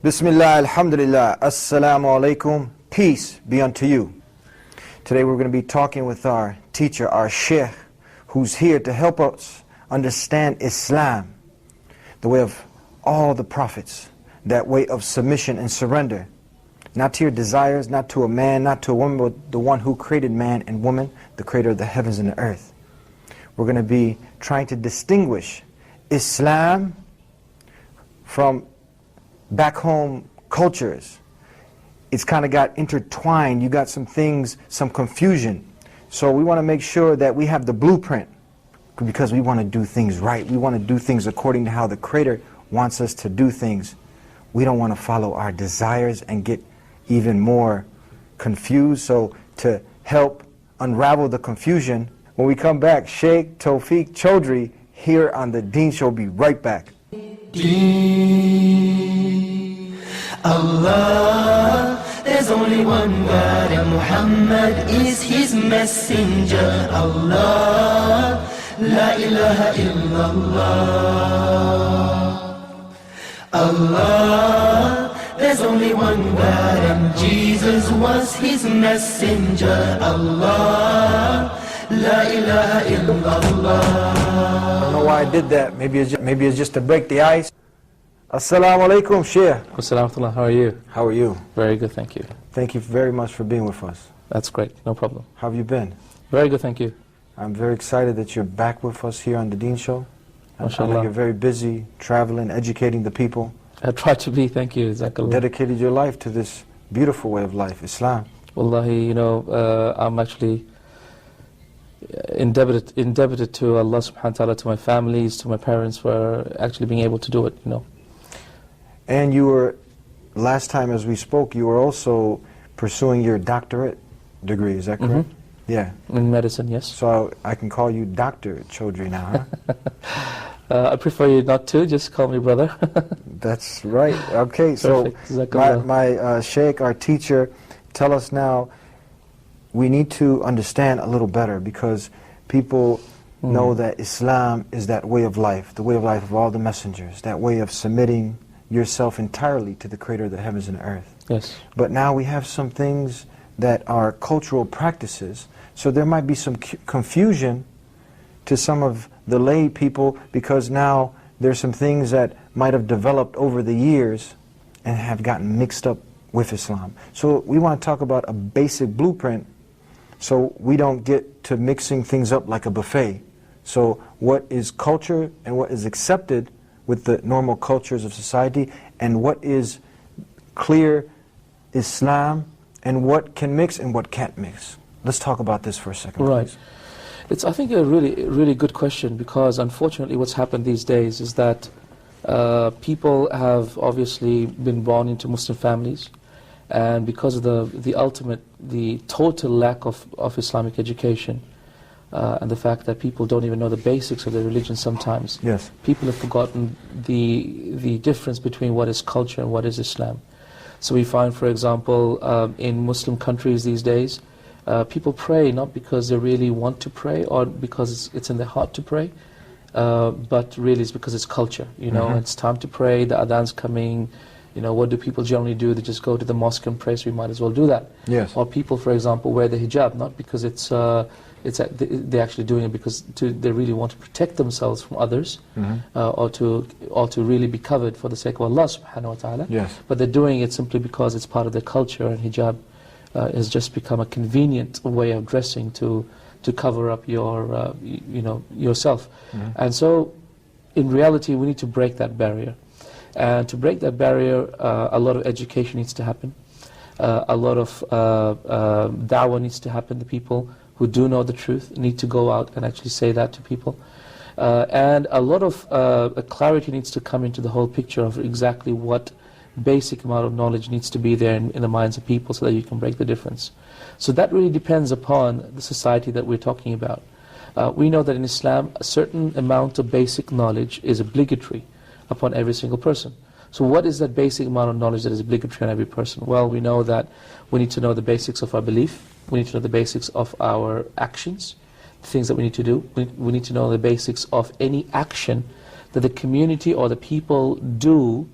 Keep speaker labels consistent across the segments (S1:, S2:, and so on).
S1: Bismillah, alhamdulillah, assalamu alaikum, peace be unto you. Today we're going to be talking with our teacher, our sheikh, who's here to help us understand Islam, the way of all the prophets, that way of submission and surrender, not to your desires, not to a man, not to a woman, but the one who created man and woman, the creator of the heavens and the earth. We're going to be trying to distinguish Islam from back home cultures. It's kind of got intertwined. You got some things, some confusion. So we want to make sure that we have the blueprint, because we want to do things right. We want to do things according to how the Creator wants us to do things. We don't want to follow our desires and get even more confused. So to help unravel the confusion, when we come back, Sheikh Tawfiq Chaudhry here on the Deen Show. Be right back.
S2: Allah, there's only one God and Muhammad is his messenger. Allah, la ilaha illallah. Allah, there's only one God and Jesus was his messenger. Allah, la ilaha illallah.
S1: I don't know why I did that. Maybe it's just to break the ice. Assalamu alaikum, Sheikh.
S3: Assalamu. How are you?
S1: How are you?
S3: Very good, thank you.
S1: Thank you very much for being with us.
S3: That's great, no problem.
S1: How have you been?
S3: Very good, thank you.
S1: I'm very excited that you're back with us here on the Deen Show. I know
S3: MashaAllah.
S1: you're very busy, traveling, educating the people.
S3: I try to be, thank you. Jazakallah.
S1: Dedicated your life to this beautiful way of life, Islam.
S3: Wallahi, I'm actually indebted to Allah subhanahu wa ta'ala, to my families, to my parents for actually being able to do it,
S1: And you were, last time as we spoke, you were also pursuing your doctorate degree, is that correct? Yeah.
S3: In medicine, yes.
S1: So I can call you Dr. Chaudhry now, huh?
S3: I prefer you not to, just call me brother.
S1: That's right. Okay, so my sheikh, our teacher, tell us now, we need to understand a little better, because people know that Islam is that way of life, the way of life of all the messengers, that way of submitting yourself entirely to the Creator of the heavens and the earth.
S3: Yes.
S1: But now we have some things that are cultural practices, so there might be some confusion to some of the lay people, because now there's some things that might have developed over the years and have gotten mixed up with Islam. So we want to talk about a basic blueprint so we don't get to mixing things up like a buffet. So what is culture and what is accepted with the normal cultures of society, and what is clear Islam, and what can mix and what can't mix. Let's talk about this for a second,
S3: Right.
S1: please.
S3: It's, I think, a really good question, because unfortunately what's happened these days is that people have obviously been born into Muslim families, and because of the total lack of Islamic education, and the fact that people don't even know the basics of their religion sometimes.
S1: Yes.
S3: People have forgotten the difference between what is culture and what is Islam. So we find, for example, in Muslim countries these days, people pray not because they really want to pray or because it's in their heart to pray, but really it's because it's culture. It's time to pray, the adhan's coming. What do people generally do? They just go to the mosque and pray, so we might as well do that.
S1: Yes.
S3: Or people, for example, wear the hijab, not because they're actually doing it because they really want to protect themselves from others, or to really be covered for the sake of Allah subhanahu wa ta'ala.
S1: Yes.
S3: But they're doing it simply because it's part of their culture, and hijab has just become a convenient way of dressing to cover up yourself. And so in reality we need to break that barrier. And to break that barrier, a lot of education needs to happen. A lot of da'wah needs to happen. The people who do know the truth need to go out and actually say that to people. And a lot of clarity needs to come into the whole picture of exactly what basic amount of knowledge needs to be there in the minds of people, so that you can break the difference. So that really depends upon the society that we're talking about. We know that in Islam, a certain amount of basic knowledge is obligatory upon every single person. So what is that basic amount of knowledge that is obligatory on every person? Well, we know that we need to know the basics of our belief, we need to know the basics of our actions, the things that we need to do. We need to know the basics of any action that the community or the people do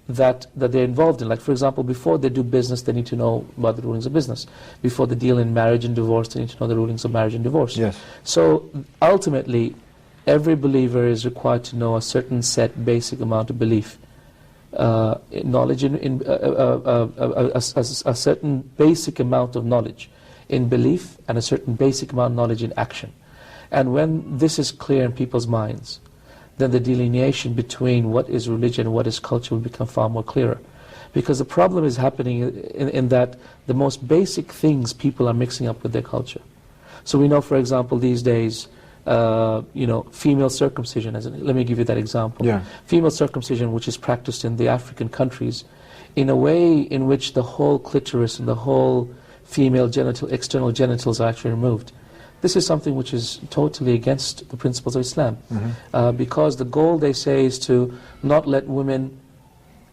S3: that they're involved in. Like, for example, before they do business, they need to know about the rulings of business. Before they deal in marriage and divorce, they need to know the rulings of marriage and divorce.
S1: Yes.
S3: So ultimately, every believer is required to know a certain set basic amount of belief, knowledge in a certain basic amount of knowledge in belief, and a certain basic amount of knowledge in action. And when this is clear in people's minds, then the delineation between what is religion and what is culture will become far more clearer. Because the problem is happening in that the most basic things people are mixing up with their culture. So we know, for example, these days, female circumcision, let me give you that example.
S1: Yeah.
S3: Female circumcision, which is practiced in the African countries, in a way in which the whole clitoris and the whole female external genitals are actually removed. This is something which is totally against the principles of Islam. Because the goal, they say, is to not let women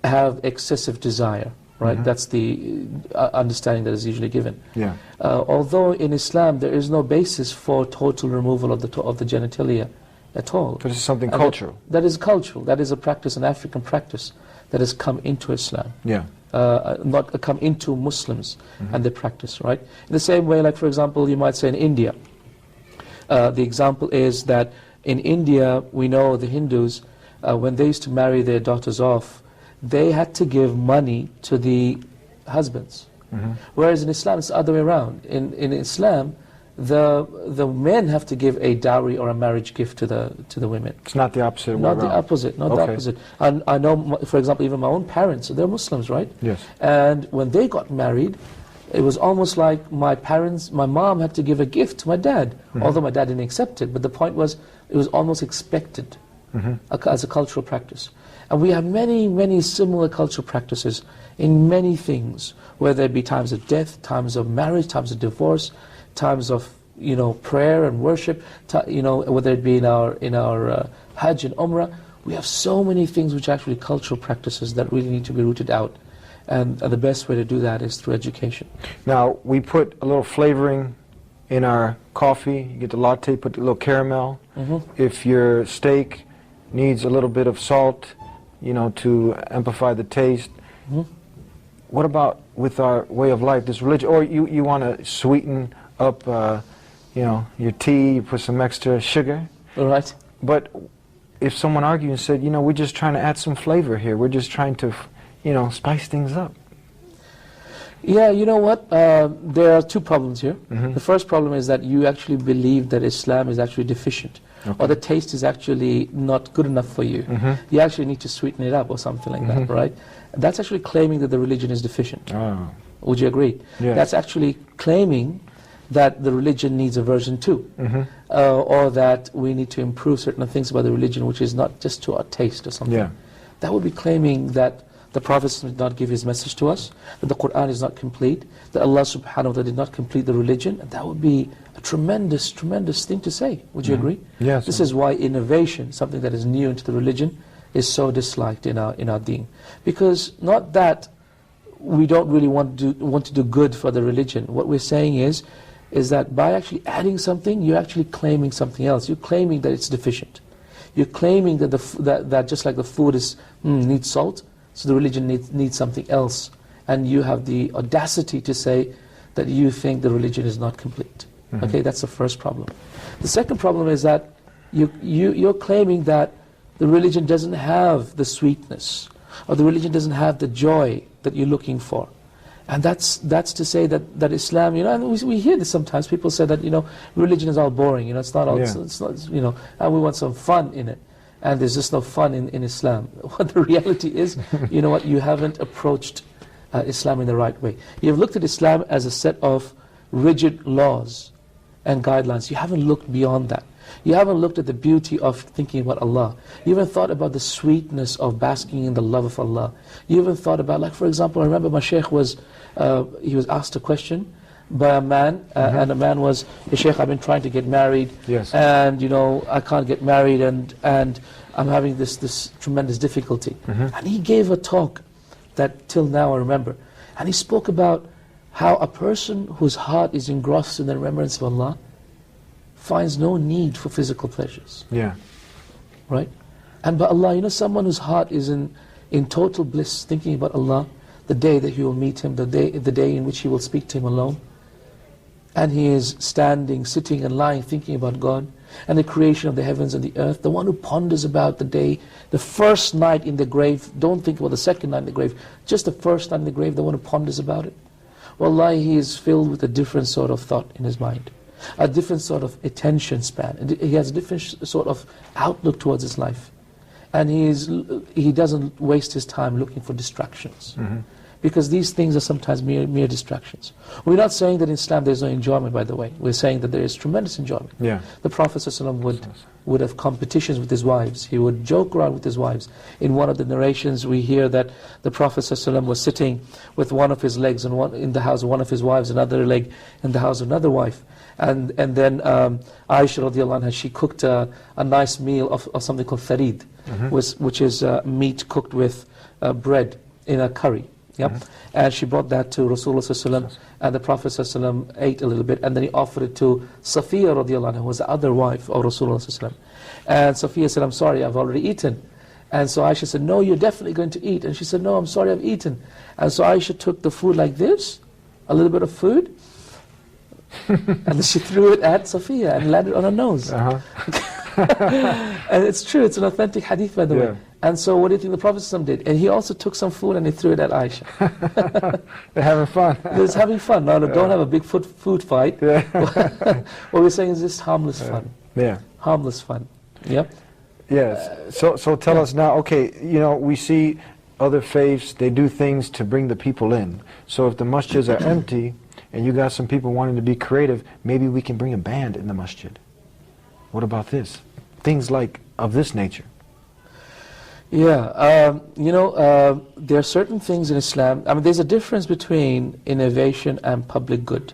S3: have excessive desire. Right? That's the understanding that is usually given.
S1: Yeah.
S3: Although in Islam there is no basis for total removal of the genitalia at all.
S1: This is something cultural.
S3: That is cultural. That is a practice, an African practice that has come into Islam.
S1: Yeah.
S3: Not come into Muslims and their practice. Right? In the same way, like for example, you might say in India. The example is that in India, we know the Hindus, when they used to marry their daughters off, they had to give money to the husbands. Whereas in Islam, it's the other way around. In Islam, the men have to give a dowry or a marriage gift to the women.
S1: It's not the opposite way
S3: Not
S1: around.
S3: the opposite, not the opposite. And I know, for example, even my own parents, they're Muslims, right?
S1: Yes.
S3: And when they got married, it was almost like my mom had to give a gift to my dad, although my dad didn't accept it. But the point was, it was almost expected as a cultural practice. And we have many, many similar cultural practices in many things, whether it be times of death, times of marriage, times of divorce, times of prayer and worship, whether it be in our Hajj and Umrah. We have so many things which are actually cultural practices that really need to be rooted out. And the best way to do that is through education.
S1: Now, we put a little flavoring in our coffee. You get the latte, put a little caramel. If your steak needs a little bit of salt, to amplify the taste. What about with our way of life, this religion? Or you want to sweeten up, your tea, you put some extra sugar.
S3: All right.
S1: But if someone argued and said, we're just trying to add some flavor here, we're just trying to, spice things up.
S3: Yeah, you know what? There are two problems here. The first problem is that you actually believe that Islam is actually deficient, or the taste is actually not good enough for you. You actually need to sweeten it up or something like that, right? That's actually claiming that the religion is deficient.
S1: Oh.
S3: Would you agree?
S1: Yes.
S3: That's actually claiming that the religion needs a version 2, or that we need to improve certain things about the religion which is not just to our taste or something.
S1: Yeah.
S3: That would be claiming that the Prophet did not give his message to us, that the Quran is not complete, that Allah subhanahu wa ta'ala did not complete the religion, and that would be a tremendous, tremendous thing to say. Would you agree?
S1: Yes.
S3: This is why innovation, something that is new into the religion, is so disliked in our deen. Because not that we don't really want to do good for the religion. What we're saying is that by actually adding something, you're actually claiming something else. You're claiming that it's deficient. You're claiming that that just like the food needs salt, so the religion needs something else. And you have the audacity to say that you think the religion is not complete. Okay, that's the first problem. The second problem is that you're claiming that the religion doesn't have the sweetness, or the religion doesn't have the joy that you're looking for. And that's to say that Islam, and we hear this sometimes. People say that, religion is all boring, it's not all, it's not, and we want some fun in it. And there's just no fun in Islam. What the reality is, you haven't approached Islam in the right way. You've looked at Islam as a set of rigid laws and guidelines. You haven't looked beyond that. You haven't looked at the beauty of thinking about Allah. You haven't thought about the sweetness of basking in the love of Allah. You haven't thought about, like for example, I remember my sheikh was asked a question by a man, and the man was, "Hey, Sheikh, I've been trying to get married, and I can't get married, and I'm having this tremendous difficulty." And he gave a talk that till now I remember, and he spoke about how a person whose heart is engrossed in the remembrance of Allah finds no need for physical pleasures.
S1: Yeah.
S3: Right? And by Allah, someone whose heart is in total bliss, thinking about Allah, the day that he will meet Him, the day in which he will speak to Him alone. And he is standing, sitting and lying, thinking about God and the creation of the heavens and the earth. The one who ponders about the day, the first night in the grave. Don't think about the second night in the grave, just the first night in the grave, the one who ponders about it. Wallahi, he is filled with a different sort of thought in his mind, a different sort of attention span. He has a different sort of outlook towards his life. And he doesn't waste his time looking for distractions. Because these things are sometimes mere distractions. We're not saying that in Islam there's no enjoyment, by the way. We're saying that there is tremendous enjoyment. The Prophet ﷺ would have competitions with his wives. He would joke around with his wives. In one of the narrations we hear that the Prophet ﷺ was sitting with one of his legs in the house of one of his wives, another leg in the house of another wife. And then Aisha radiallahu anha, she cooked a nice meal of something called farid, which is meat cooked with bread in a curry. And she brought that to Rasulullah ﷺ, and the Prophet ﷺ ate a little bit, and then he offered it to Safiya radiallahu anha, who was the other wife of Rasulullah ﷺ. And Safiya said, I'm sorry, I've already eaten. And so Aisha said, no, you're definitely going to eat. And she said, no, I'm sorry, I've eaten. And so Aisha took the food like this, a little bit of food, and then she threw it at Safiya and landed on her nose. And it's true, it's an authentic hadith, by the way. And so what do you think the Prophet ﷺ did? And he also took some food and he threw it at Aisha.
S1: They're having fun.
S3: They're having fun. No, don't have a big food fight. What we're saying is just harmless fun. Harmless fun.
S1: Yes. So tell us now, okay, we see other faiths, they do things to bring the people in. So if the masjids are empty and you got some people wanting to be creative, maybe we can bring a band in the masjid. What about this? Things like of this nature.
S3: There are certain things in Islam. I mean, there's a difference between innovation and public good.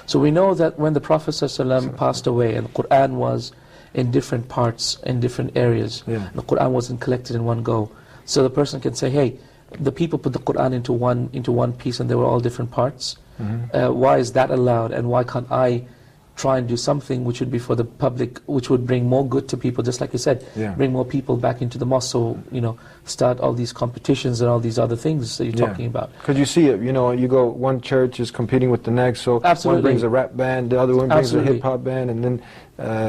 S3: So we know that when the Prophet ﷺ passed away and the Quran was in different parts, in different areas, the Quran wasn't collected in one go. So the person can say, hey, the people put the Quran into one piece and they were all different parts. Why is that allowed, and why can't I try and do something which would be for the public, which would bring more good to people, just like you said, bring more people back into the mosque, so, start all these competitions and all these other things that you're talking about.
S1: Because you see it, you go, one church is competing with the next, so one brings a rap band, the other one brings a hip-hop band, and then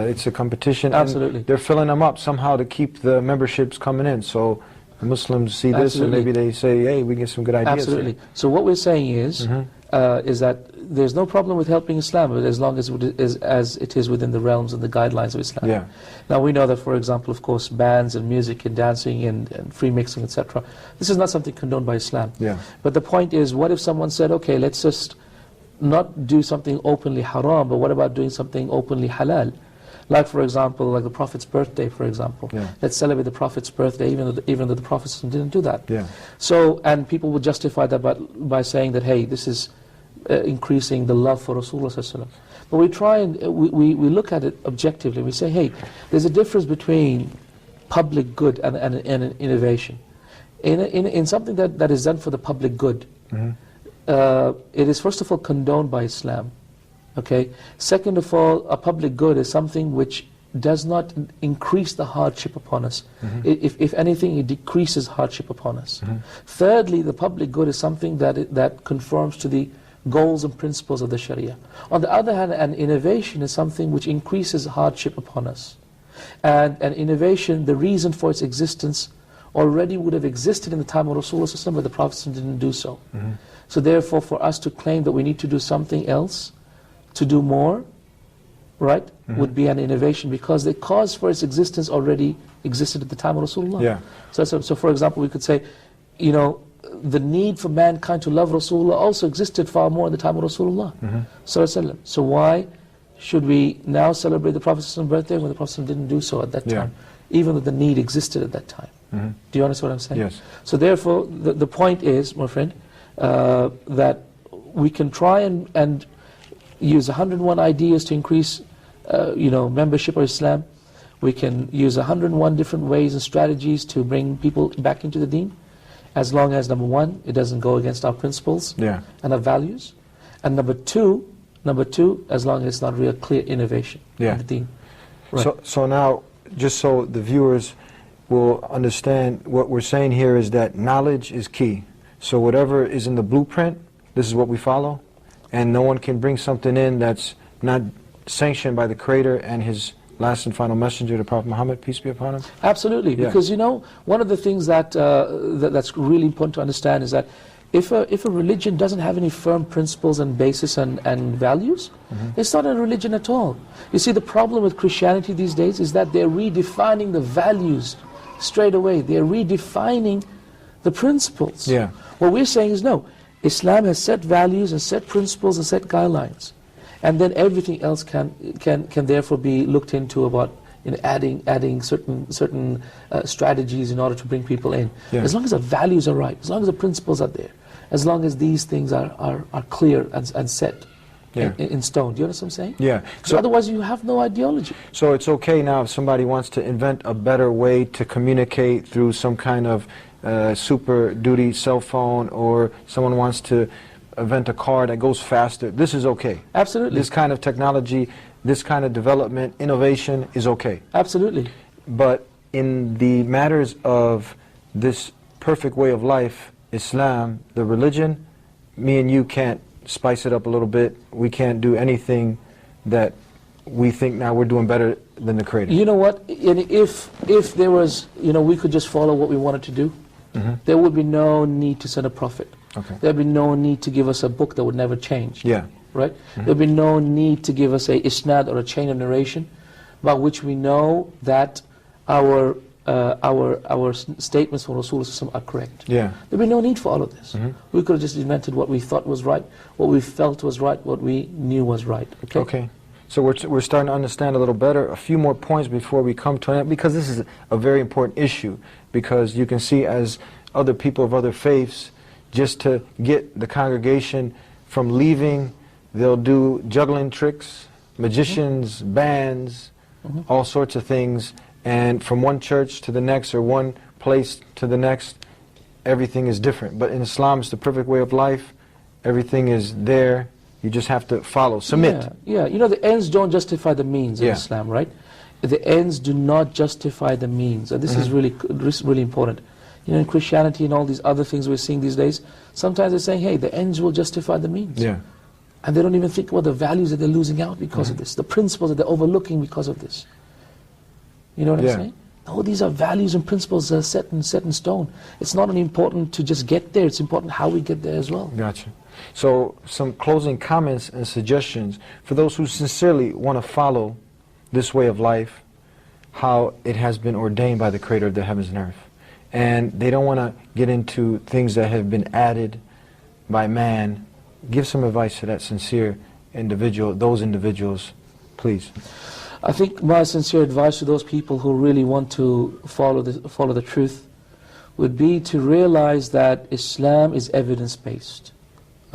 S1: it's a competition. And they're filling them up somehow to keep the memberships coming in, so the Muslims see this and maybe they say, hey, we get some good ideas.
S3: So what we're saying is that there's no problem with helping Islam, but as long as it is within the realms and the guidelines of Islam. Now we know that, for example, of course, bands and music and dancing and free mixing, etc. This is not something condoned by Islam. But the point is, what if someone said, okay, let's just not do something openly haram, but what about doing something openly halal? Like, for example, like the Prophet's birthday, for example. Let's celebrate the Prophet's birthday, even though the Prophet didn't do that. So, and people would justify that by saying that, hey, this is increasing the love for Rasulullah. But we try and we look at it objectively. We say, hey, there's a difference between public good and an innovation. In something that is done for the public good, it is first of all condoned by Islam. Okay. Second of all, a public good is something which does not increase the hardship upon us. If anything, it decreases hardship upon us. Thirdly, the public good is something that conforms to the goals and principles of the Sharia. On the other hand, an innovation is something which increases hardship upon us. And an innovation, the reason for its existence already would have existed in the time of Rasulullah, but the Prophet didn't do so. So therefore, for us to claim that we need to do something else, to do more, right, would be an innovation, because the cause for its existence already existed at the time of Rasulullah. So for example, we could say, the need for mankind to love Rasulullah also existed far more in the time of Rasulullah. So why should we now celebrate the Prophet's birthday when the Prophet didn't do so at that time, even though the need existed at that time? Do you understand what I'm saying?
S1: Yes.
S3: So therefore, the point is, my friend, that we can try and use 101 ideas to increase membership of Islam. We can use 101 different ways and strategies to bring people back into the deen, as long as, number one, it doesn't go against our principles and our values, and number two, as long as it's not real clear innovation in the deen.
S1: So now, just so the viewers will understand what we're saying here is that knowledge is key. So whatever is in the blueprint, this is what we follow, and no one can bring something in that's not sanctioned by the Creator and His last and final messenger, the Prophet Muhammad, peace be upon him.
S3: Absolutely,
S1: Yeah.
S3: because one of the things that's really important to understand is that if a religion doesn't have any firm principles and basis and values, it's not a religion at all. You see, the problem with Christianity these days is that they're redefining the values straight away. They're redefining the principles.
S1: Yeah.
S3: What we're saying is no, Islam has set values and set principles and set guidelines, and then everything else can therefore be looked into about adding certain strategies in order to bring people in.
S1: Yeah.
S3: As long as the values are right, as long as the principles are there, as long as these things are clear and set in stone. Do you understand what I'm saying?
S1: Yeah.
S3: So otherwise you have no ideology.
S1: So it's okay now if somebody wants to invent a better way to communicate through some kind of super duty cell phone, or someone wants to invent a car that goes faster. This is okay.
S3: Absolutely.
S1: This kind of technology, this kind of development, innovation is okay.
S3: Absolutely.
S1: But in the matters of this perfect way of life, Islam, the religion, me and you can't spice it up a little bit. We can't do anything that we think now we're doing better than the Creator.
S3: You know what? If there was, we could just follow what we wanted to do, there would be no need to send a prophet.
S1: Okay.
S3: There would be no need to give us a book that would never change.
S1: Yeah.
S3: Right? There would be no need to give us a isnad or a chain of narration by which we know that our statements from Rasulullah are correct.
S1: Yeah.
S3: There would be no need for all of this. We could have just invented what we thought was right, what we felt was right, what we knew was right. Okay?
S1: Okay. So we're starting to understand a little better. A few more points before we come to an end, because this is a very important issue. Because you can see, as other people of other faiths, just to get the congregation from leaving, they'll do juggling tricks, magicians, bands, all sorts of things. And from one church to the next, or one place to the next, everything is different. But in Islam, it's the perfect way of life. Everything is there. You just have to follow, submit.
S3: Yeah. The ends don't justify the means in Islam, right? The ends do not justify the means, and this is really important. In Christianity and all these other things we're seeing these days, sometimes they're saying, hey, the ends will justify the means.
S1: Yeah.
S3: And they don't even think about the values that they're losing out because of this, the principles that they're overlooking because of this. You know what I'm saying? No, these are values and principles that are set in stone. It's not only important to just get there, it's important how we get there as well.
S1: Gotcha. So some closing comments and suggestions for those who sincerely want to follow this way of life, how it has been ordained by the Creator of the heavens and earth. And they don't want to get into things that have been added by man. Give some advice to that sincere individual, those individuals, please.
S3: I think my sincere advice to those people who really want to follow the truth would be to realize that Islam is evidence-based.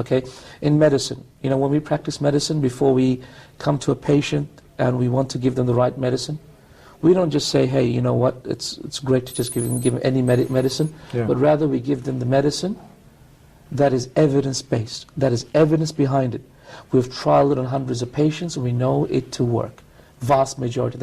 S3: Okay? In medicine, when we practice medicine, before we come to a patient and we want to give them the right medicine, we don't just say, hey, you know what, it's great to just give them any medicine, but rather we give them the medicine that is evidence-based, that is evidence behind it. We've trialed it on hundreds of patients and we know it to work. Vast majority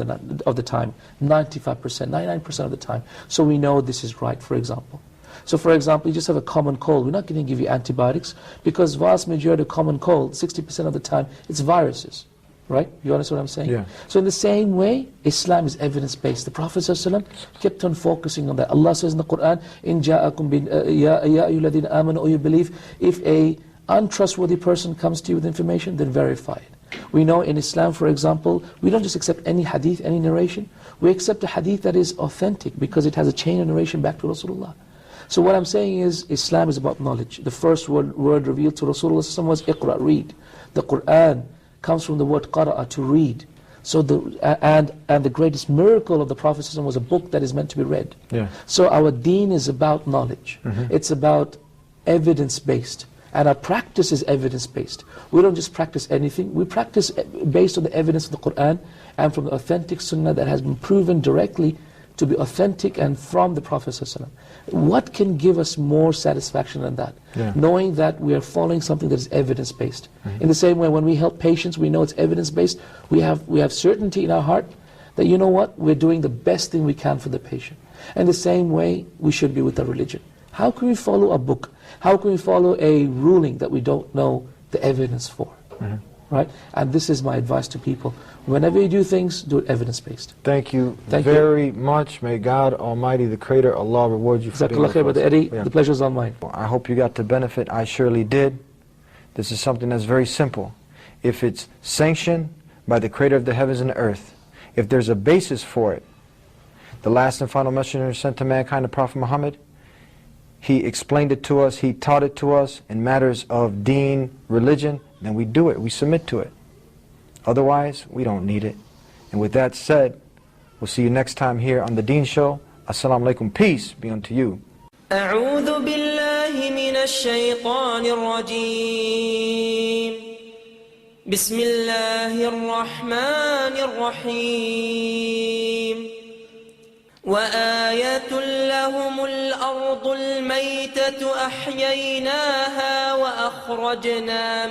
S3: of the time, 95%, 99% of the time. So we know this is right, for example. So for example, you just have a common cold. We're not going to give you antibiotics because vast majority of common cold, 60% of the time, it's viruses. Right? You understand what I'm saying?
S1: Yeah.
S3: So in the same way, Islam is evidence-based. The Prophet ﷺ kept on focusing on that. Allah says in the Quran, "In ja'akum ya ayyuhalladhina amanu," or you believe, if a untrustworthy person comes to you with information, then verify it. We know in Islam, for example, we don't just accept any hadith, any narration. We accept a hadith that is authentic because it has a chain of narration back to Rasulullah. So what I'm saying is, Islam is about knowledge. The first word revealed to Rasulullah ﷺ was Iqra, read. The Quran comes from the word qara'a, to read. So and the greatest miracle of the Prophet ﷺ was a book that is meant to be read.
S1: Yeah.
S3: So our deen is about knowledge. It's about evidence-based. And our practice is evidence-based. We don't just practice anything. We practice based on the evidence of the Quran and from the authentic sunnah that has been proven directly to be authentic and from the Prophet ﷺ. What can give us more satisfaction than that?
S1: Yeah.
S3: Knowing that we are following something that is evidence-based. In the same way, when we help patients, we know it's evidence-based. We have certainty in our heart that, you know what, we're doing the best thing we can for the patient. And the same way we should be with the religion. How can we follow a book? How can we follow a ruling that we don't know the evidence for? Right? And this is my advice to people. Whenever you do things, do it evidence-based.
S1: Thank you very much. May God Almighty, the Creator, Allah, reward you for being with us.
S3: Brother Eddie, the pleasure is all mine.
S1: I hope you got to benefit. I surely did. This is something that's very simple. If it's sanctioned by the Creator of the heavens and the earth, if there's a basis for it, the last and final messenger sent to mankind, the Prophet Muhammad, he explained it to us, he taught it to us in matters of deen, religion, then we do it, we submit to it. Otherwise, we don't need it. And with that said, we'll see you next time here on the Deen Show. Assalamu alaikum, peace be unto you.
S2: أعوذ بالله من الشيطان الرجيم بسم الله الرحمن الرحيم وآية لهم الأرض الميتة أحييناها وأخرجنا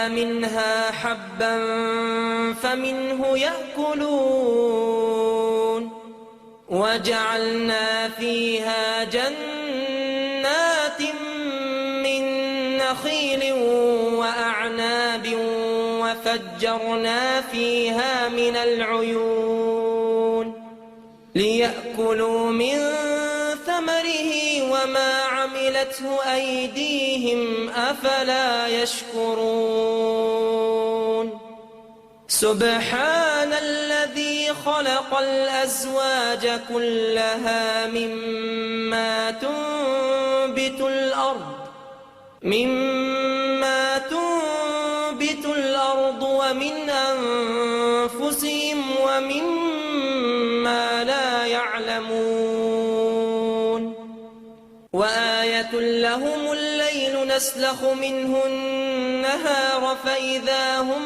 S2: منها حبا فمنه يأكلون وجعلنا فيها جنات من نخيل وأعناب وفجرنا فيها من العيون ليأكلوا من ثمره وما عملته أيديهم أفلا يشكرون سبحان الذي خلق الأزواج كلها مما تنبت الأرض ومن أنفسهم ومما لا يعلمون وآية لهم الليل نسلخ منه النهار فإذا هم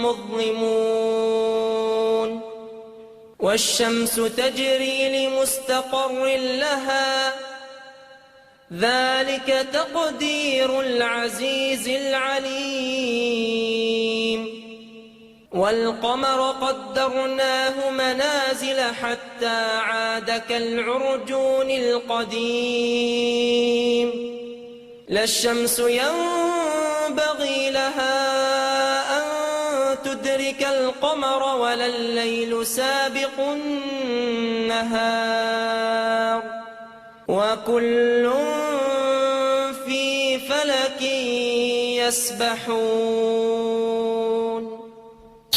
S2: مظلمون والشمس تجري لمستقر لها ذلك تقدير العزيز العليم والقمر قدرناه منازل حتى عاد كالعرجون القديم لا الشمس ينبغي لها أن تدرك القمر ولا الليل سابق النهار وكل في فلك يسبحون.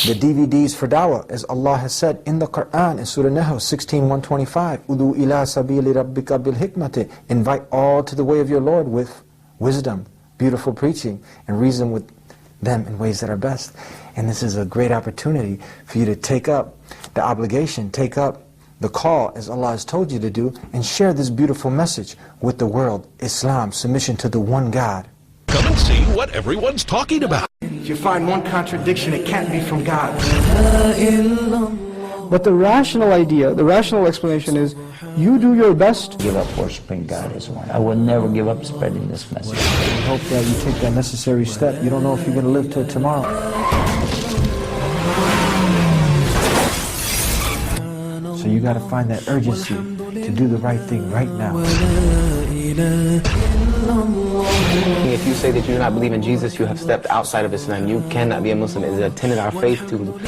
S1: The DVDs for dawah, as Allah has said in the Quran in Surah Nahl 16:125, Udu ila sabili rabbika bil hikmati, invite all to the way of your Lord with wisdom, beautiful preaching, and reason with them in ways that are best. And this is a great opportunity for you to take up the obligation, take up the call as Allah has told you to do, and share this beautiful message with the world, Islam, submission to the one God.
S4: Come and see what everyone's talking about.
S1: If you find one contradiction, it can't be from God.
S5: But the rational idea, the rational explanation is, you do your best.
S6: Give up worshiping God as one. I will never give up spreading this message.
S1: I hope that you take that necessary step. You don't know if you're going to live till tomorrow. So you got to find that urgency to do the right thing right now.
S7: If you say that you do not believe in Jesus, you have stepped outside of Islam. You cannot be a Muslim. It is a tenet of our faith to...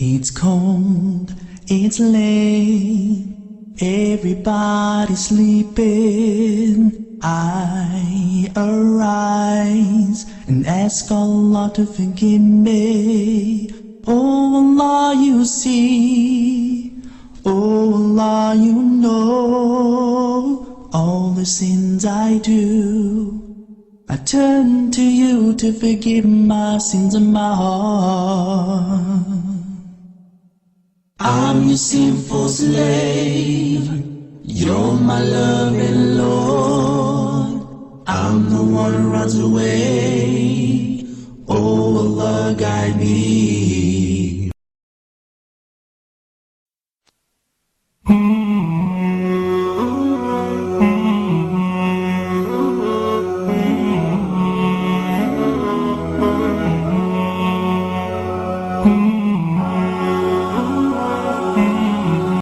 S2: It's cold, it's late, everybody's sleeping. I arise and ask Allah to forgive me. Oh Allah, you see, oh Allah, you know all the sins I do. I turn to you to forgive my sins in my heart. I'm your sinful slave, you're my loving Lord. I'm the one who runs away, oh Allah, guide me. Allah.